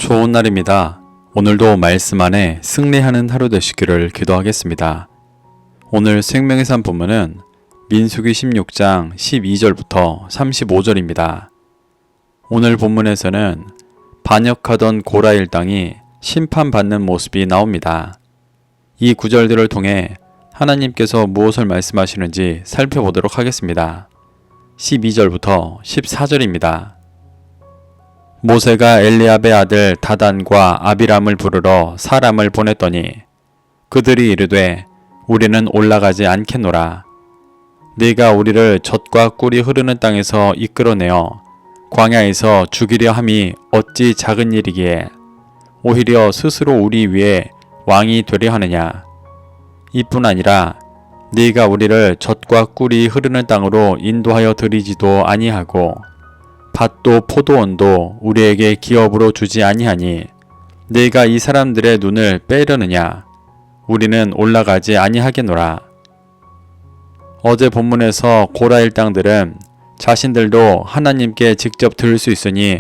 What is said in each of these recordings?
좋은 날입니다. 오늘도 말씀 안에 승리하는 하루 되시기를 기도하겠습니다. 오늘 생명의 산 본문은 민수기 16장 12절부터 35절입니다. 오늘 본문에서는 반역하던 고라 일당이 심판받는 모습이 나옵니다. 이 구절들을 통해 하나님께서 무엇을 말씀하시는지 살펴보도록 하겠습니다. 12절부터 14절입니다. 모세가 엘리압의 아들 다단과 아비람을 부르러 사람을 보냈더니 그들이 이르되 우리는 올라가지 않겠노라. 네가 우리를 젖과 꿀이 흐르는 땅에서 이끌어내어 광야에서 죽이려 함이 어찌 작은 일이기에 오히려 스스로 우리 위에 왕이 되려 하느냐. 이뿐 아니라 네가 우리를 젖과 꿀이 흐르는 땅으로 인도하여 들이지도 아니하고 밭도 포도원도 우리에게 기업으로 주지 아니하니 네가 이 사람들의 눈을 빼려느냐. 우리는 올라가지 아니하겠노라. 어제 본문에서 고라 일당들은 자신들도 하나님께 직접 들을 수 있으니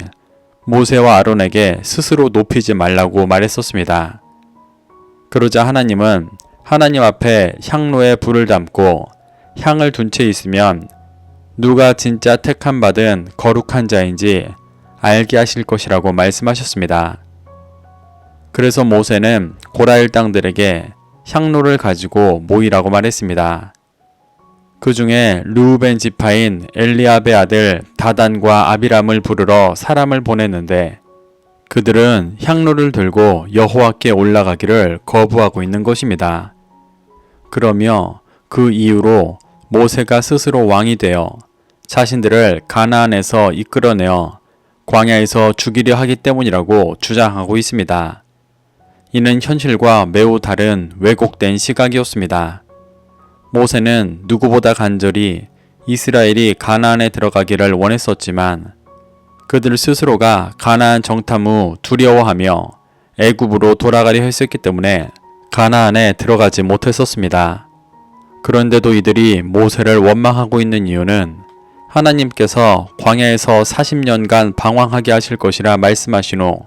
모세와 아론에게 스스로 높이지 말라고 말했었습니다. 그러자 하나님은 하나님 앞에 향로에 불을 담고 향을 둔 채 있으면 누가 진짜 택함 받은 거룩한 자인지 알게 하실 것이라고 말씀하셨습니다. 그래서 모세는 고라 일당들에게 향로를 가지고 모이라고 말했습니다. 그 중에 르우벤 지파인 엘리압의 아들 다단과 아비람을 부르러 사람을 보냈는데 그들은 향로를 들고 여호와께 올라가기를 거부하고 있는 것입니다. 그러며 그 이유로 모세가 스스로 왕이 되어 자신들을 가나안에서 이끌어내어 광야에서 죽이려 하기 때문이라고 주장하고 있습니다. 이는 현실과 매우 다른 왜곡된 시각이었습니다. 모세는 누구보다 간절히 이스라엘이 가나안에 들어가기를 원했었지만 그들 스스로가 가나안 정탐 후 두려워하며 애굽으로 돌아가려 했었기 때문에 가나안에 들어가지 못했었습니다. 그런데도 이들이 모세를 원망하고 있는 이유는 하나님께서 광야에서 40년간 방황하게 하실 것이라 말씀하신 후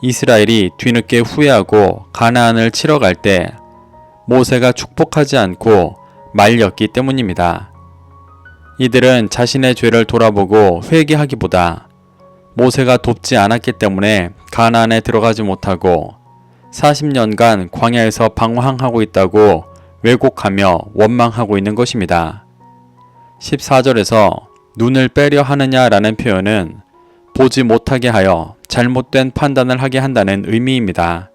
이스라엘이 뒤늦게 후회하고 가나안을 치러 갈 때 모세가 축복하지 않고 말렸기 때문입니다. 이들은 자신의 죄를 돌아보고 회개하기보다 모세가 돕지 않았기 때문에 가나안에 들어가지 못하고 40년간 광야에서 방황하고 있다고 왜곡하며 원망하고 있는 것입니다. 14절에서 눈을 빼려 하느냐라는 표현은 보지 못하게 하여 잘못된 판단을 하게 한다는 의미입니다.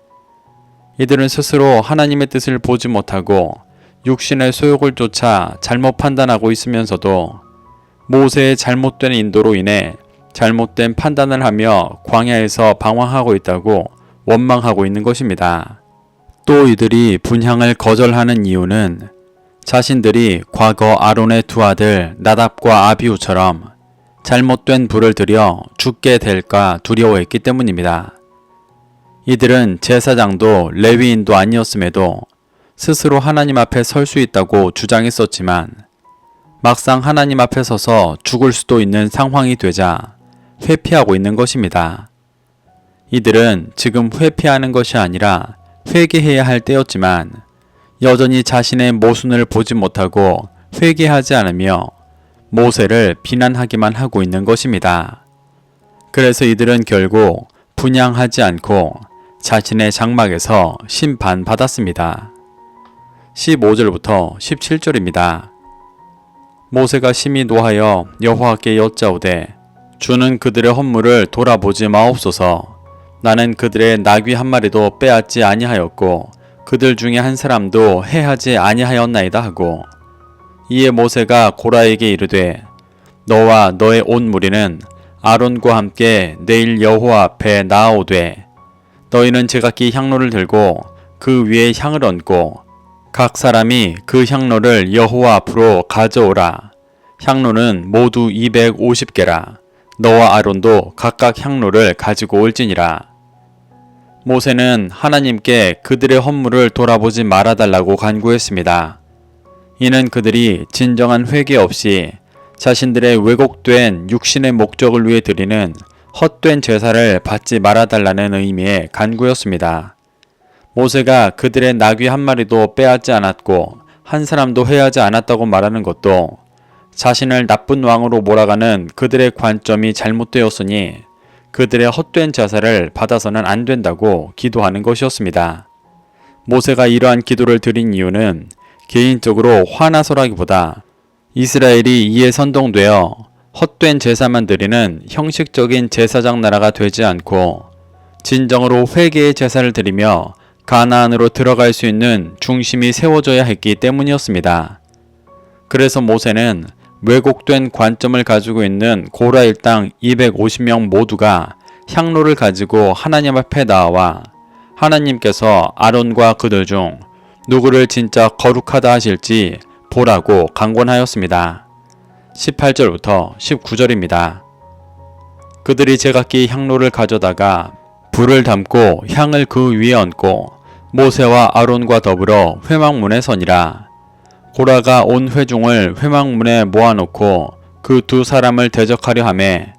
이들은 스스로 하나님의 뜻을 보지 못하고 육신의 소욕을 쫓아 잘못 판단하고 있으면서도 모세의 잘못된 인도로 인해 잘못된 판단을 하며 광야에서 방황하고 있다고 원망하고 있는 것입니다. 또 이들이 분향을 거절하는 이유는 자신들이 과거 아론의 두 아들 나답과 아비후처럼 잘못된 불을 들여 죽게 될까 두려워했기 때문입니다. 이들은 제사장도 레위인도 아니었음에도 스스로 하나님 앞에 설 수 있다고 주장했었지만 막상 하나님 앞에 서서 죽을 수도 있는 상황이 되자 회피하고 있는 것입니다. 이들은 지금 회피하는 것이 아니라 회개해야 할 때였지만 여전히 자신의 모순을 보지 못하고 회개하지 않으며 모세를 비난하기만 하고 있는 것입니다. 그래서 이들은 결국 분향하지 않고 자신의 장막에서 심판받았습니다. 15절부터 17절입니다. 모세가 심히 노하여 여호와께 여짜오되 주는 그들의 헌물을 돌아보지 마옵소서. 나는 그들의 나귀 한 마리도 빼앗지 아니하였고 그들 중에 한 사람도 해하지 아니하였나이다 하고 이에 모세가 고라에게 이르되 너와 너의 온 무리는 아론과 함께 내일 여호와 앞에 나아오되 너희는 제각기 향로를 들고 그 위에 향을 얹고 각 사람이 그 향로를 여호와 앞으로 가져오라. 향로는 모두 250개라. 너와 아론도 각각 향로를 가지고 올지니라. 모세는 하나님께 그들의 헌물을 돌아보지 말아달라고 간구했습니다. 이는 그들이 진정한 회개 없이 자신들의 왜곡된 육신의 목적을 위해 드리는 헛된 제사를 받지 말아달라는 의미의 간구였습니다. 모세가 그들의 나귀 한 마리도 빼앗지 않았고 한 사람도 해하지 않았다고 말하는 것도 자신을 나쁜 왕으로 몰아가는 그들의 관점이 잘못되었으니 그들의 헛된 제사를 받아서는 안 된다고 기도하는 것이었습니다. 모세가 이러한 기도를 드린 이유는 개인적으로 화나서라기보다 이스라엘이 이에 선동되어 헛된 제사만 드리는 형식적인 제사장 나라가 되지 않고 진정으로 회개의 제사를 드리며 가나안으로 들어갈 수 있는 중심이 세워져야 했기 때문이었습니다. 그래서 모세는 왜곡된 관점을 가지고 있는 고라 일당 250명 모두가 향로를 가지고 하나님 앞에 나와 하나님께서 아론과 그들 중 누구를 진짜 거룩하다 하실지 보라고 강권하였습니다. 18절부터 19절입니다. 그들이 제각기 향로를 가져다가 불을 담고 향을 그 위에 얹고 모세와 아론과 더불어 회막문에 서니라. 고라가 온 회중을 회막문에 모아놓고 그 두 사람을 대적하려 하매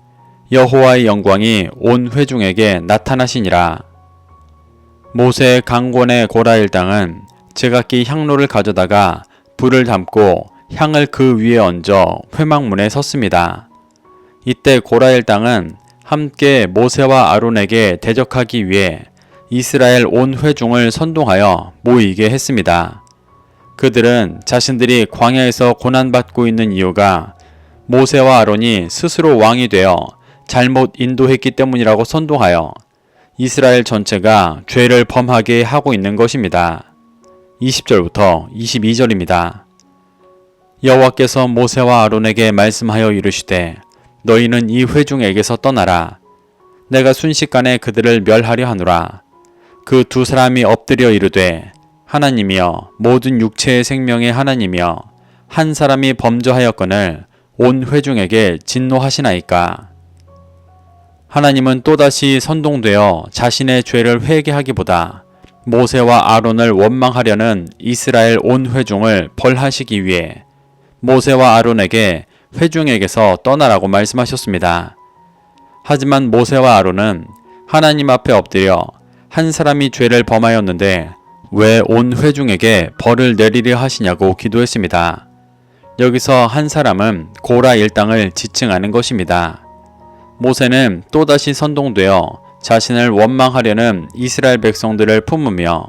여호와의 영광이 온 회중에게 나타나시니라. 모세의 강권의 고라 일당은 제각기 향로를 가져다가 불을 담고 향을 그 위에 얹어 회막문에 섰습니다. 이때 고라 일당은 함께 모세와 아론에게 대적하기 위해 이스라엘 온 회중을 선동하여 모이게 했습니다. 그들은 자신들이 광야에서 고난받고 있는 이유가 모세와 아론이 스스로 왕이 되어 잘못 인도했기 때문이라고 선동하여 이스라엘 전체가 죄를 범하게 하고 있는 것입니다. 20절부터 22절입니다. 여호와께서 모세와 아론에게 말씀하여 이르시되 너희는 이 회중에게서 떠나라. 내가 순식간에 그들을 멸하려 하노라. 그 두 사람이 엎드려 이르되 하나님이여 모든 육체의 생명의 하나님이여 한 사람이 범죄하였거늘 온 회중에게 진노하시나이까. 하나님은 또다시 선동되어 자신의 죄를 회개하기보다 모세와 아론을 원망하려는 이스라엘 온 회중을 벌하시기 위해 모세와 아론에게 회중에게서 떠나라고 말씀하셨습니다. 하지만 모세와 아론은 하나님 앞에 엎드려 한 사람이 죄를 범하였는데 왜 온 회중에게 벌을 내리려 하시냐고 기도했습니다. 여기서 한 사람은 고라 일당을 지칭하는 것입니다. 모세는 또다시 선동되어 자신을 원망하려는 이스라엘 백성들을 품으며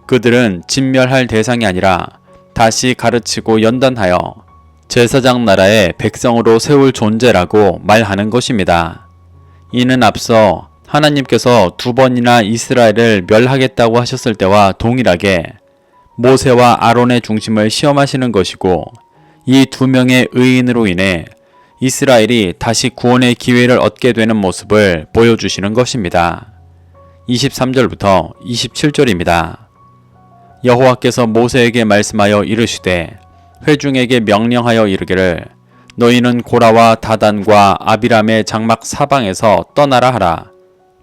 그들은 진멸할 대상이 아니라 다시 가르치고 연단하여 제사장 나라의 백성으로 세울 존재라고 말하는 것입니다. 이는 앞서 하나님께서 두 번이나 이스라엘을 멸하겠다고 하셨을 때와 동일하게 모세와 아론의 중심을 시험하시는 것이고 이 두 명의 의인으로 인해 이스라엘이 다시 구원의 기회를 얻게 되는 모습을 보여주시는 것입니다. 23절부터 27절입니다. 여호와께서 모세에게 말씀하여 이르시되 회중에게 명령하여 이르기를 너희는 고라와 다단과 아비람의 장막 사방에서 떠나라 하라.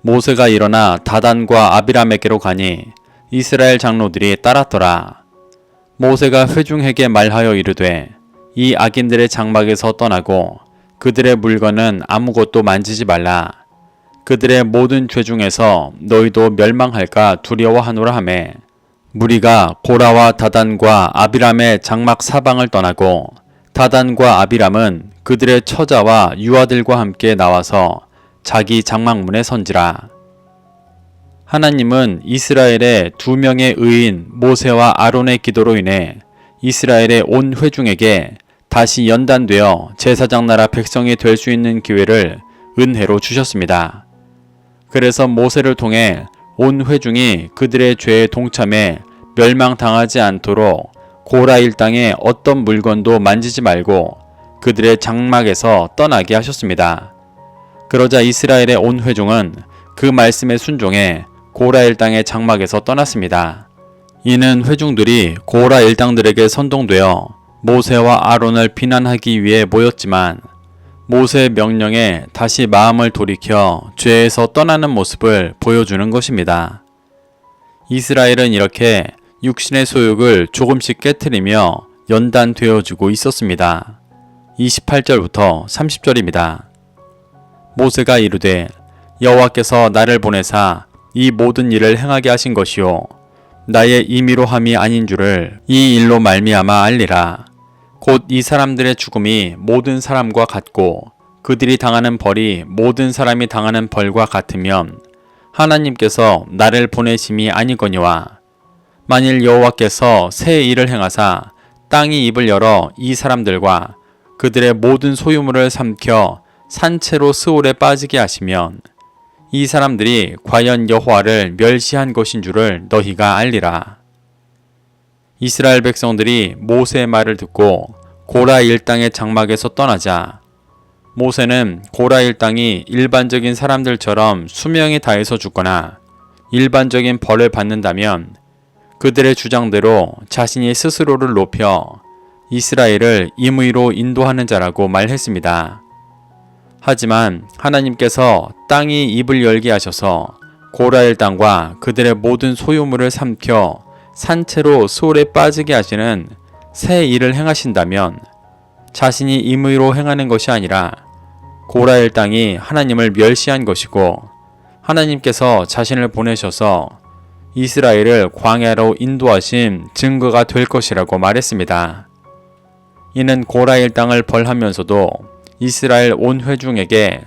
모세가 일어나 다단과 아비람에게로 가니 이스라엘 장로들이 따랐더라. 모세가 회중에게 말하여 이르되 이 악인들의 장막에서 떠나고 그들의 물건은 아무것도 만지지 말라. 그들의 모든 죄 중에서 너희도 멸망할까 두려워하노라 하매 무리가 고라와 다단과 아비람의 장막 사방을 떠나고 다단과 아비람은 그들의 처자와 유아들과 함께 나와서 자기 장막문에 선지라. 하나님은 이스라엘의 두 명의 의인 모세와 아론의 기도로 인해 이스라엘의 온 회중에게 다시 연단되어 제사장 나라 백성이 될 수 있는 기회를 은혜로 주셨습니다. 그래서 모세를 통해 온 회중이 그들의 죄에 동참해 멸망당하지 않도록 고라 일당의 어떤 물건도 만지지 말고 그들의 장막에서 떠나게 하셨습니다. 그러자 이스라엘의 온 회중은 그 말씀에 순종해 고라 일당의 장막에서 떠났습니다. 이는 회중들이 고라 일당들에게 선동되어 모세와 아론을 비난하기 위해 모였지만 모세의 명령에 다시 마음을 돌이켜 죄에서 떠나는 모습을 보여주는 것입니다. 이스라엘은 이렇게 육신의 소욕을 조금씩 깨트리며 연단되어지고 있었습니다. 28절부터 30절입니다. 모세가 이르되 여호와께서 나를 보내사 이 모든 일을 행하게 하신 것이요 나의 임의로 함이 아닌 줄을 이 일로 말미암아 알리라. 곧 이 사람들의 죽음이 모든 사람과 같고 그들이 당하는 벌이 모든 사람이 당하는 벌과 같으면 하나님께서 나를 보내심이 아니거니와 만일 여호와께서 새 일을 행하사 땅이 입을 열어 이 사람들과 그들의 모든 소유물을 삼켜 산채로 스올에 빠지게 하시면 이 사람들이 과연 여호와를 멸시한 것인 줄을 너희가 알리라. 이스라엘 백성들이 모세의 말을 듣고 고라 일당의 장막에서 떠나자 모세는 고라 일당이 일반적인 사람들처럼 수명이 다해서 죽거나 일반적인 벌을 받는다면 그들의 주장대로 자신이 스스로를 높여 이스라엘을 임의로 인도하는 자라고 말했습니다. 하지만 하나님께서 땅이 입을 열게 하셔서 고라엘 땅과 그들의 모든 소유물을 삼켜 산채로 스올에 빠지게 하시는 새 일을 행하신다면 자신이 임의로 행하는 것이 아니라 고라엘 땅이 하나님을 멸시한 것이고 하나님께서 자신을 보내셔서 이스라엘을 광야로 인도하신 증거가 될 것이라고 말했습니다. 이는 고라엘 땅을 벌하면서도 이스라엘 온 회중에게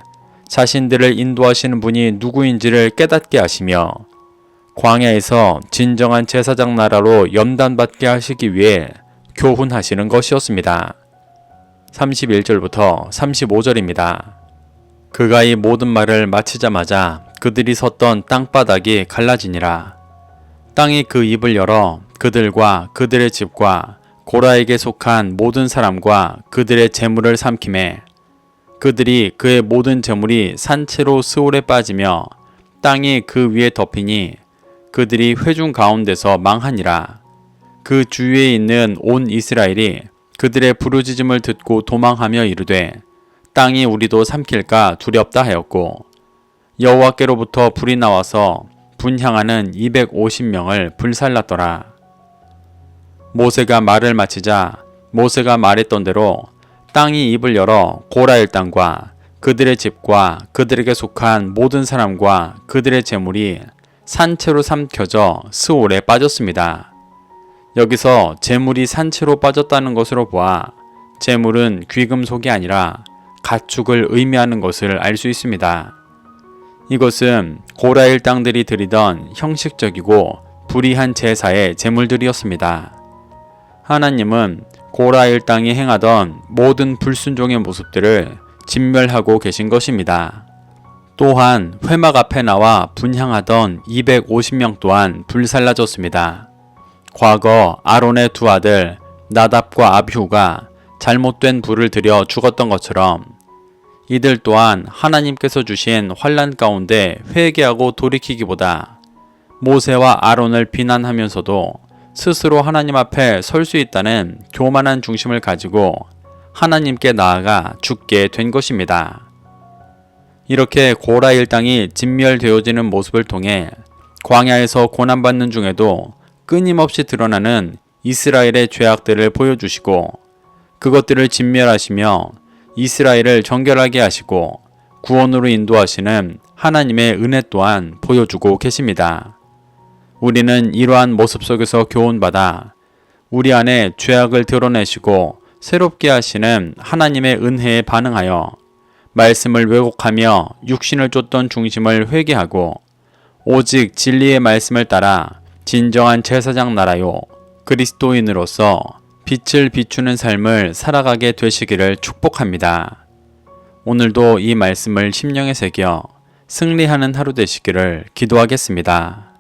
자신들을 인도하시는 분이 누구인지를 깨닫게 하시며 광야에서 진정한 제사장 나라로 연단받게 하시기 위해 교훈하시는 것이었습니다. 31절부터 35절입니다. 그가 이 모든 말을 마치자마자 그들이 섰던 땅바닥이 갈라지니라. 땅이 그 입을 열어 그들과 그들의 집과 고라에게 속한 모든 사람과 그들의 재물을 삼키매 그들이 그의 모든 재물이 산채로 스올에 빠지며 땅이 그 위에 덮이니 그들이 회중 가운데서 망하니라. 그 주위에 있는 온 이스라엘이 그들의 부르짖음을 듣고 도망하며 이르되 땅이 우리도 삼킬까 두렵다 하였고 여호와께로부터 불이 나와서 분향하는 250명을 불살랐더라. 모세가 말을 마치자 모세가 말했던 대로 땅이 입을 열어 고라엘 땅과 그들의 집과 그들에게 속한 모든 사람과 그들의 재물이 산채로 삼켜져 스올에 빠졌습니다. 여기서 재물이 산채로 빠졌다는 것으로 보아 재물은 귀금속이 아니라 가축을 의미하는 것을 알 수 있습니다. 이것은 고라엘 땅들이 드리던 형식적이고 불의한 제사의 제물들이었습니다. 하나님은 고라엘 땅이 행하던 모든 불순종의 모습들을 진멸하고 계신 것입니다. 또한 회막 앞에 나와 분향하던 250명 또한 불살라졌습니다. 과거 아론의 두 아들 나답과 아비후가 잘못된 불을 들여 죽었던 것처럼 이들 또한 하나님께서 주신 환난 가운데 회개하고 돌이키기보다 모세와 아론을 비난하면서도 스스로 하나님 앞에 설 수 있다는 교만한 중심을 가지고 하나님께 나아가 죽게 된 것입니다. 이렇게 고라엘 땅이 진멸되어지는 모습을 통해 광야에서 고난받는 중에도 끊임없이 드러나는 이스라엘의 죄악들을 보여주시고 그것들을 진멸하시며 이스라엘을 정결하게 하시고 구원으로 인도하시는 하나님의 은혜 또한 보여주고 계십니다. 우리는 이러한 모습 속에서 교훈받아 우리 안에 죄악을 드러내시고 새롭게 하시는 하나님의 은혜에 반응하여 말씀을 왜곡하며 육신을 쫓던 중심을 회개하고 오직 진리의 말씀을 따라 진정한 제사장 나라요 그리스도인으로서 빛을 비추는 삶을 살아가게 되시기를 축복합니다. 오늘도 이 말씀을 심령에 새겨 승리하는 하루 되시기를 기도하겠습니다.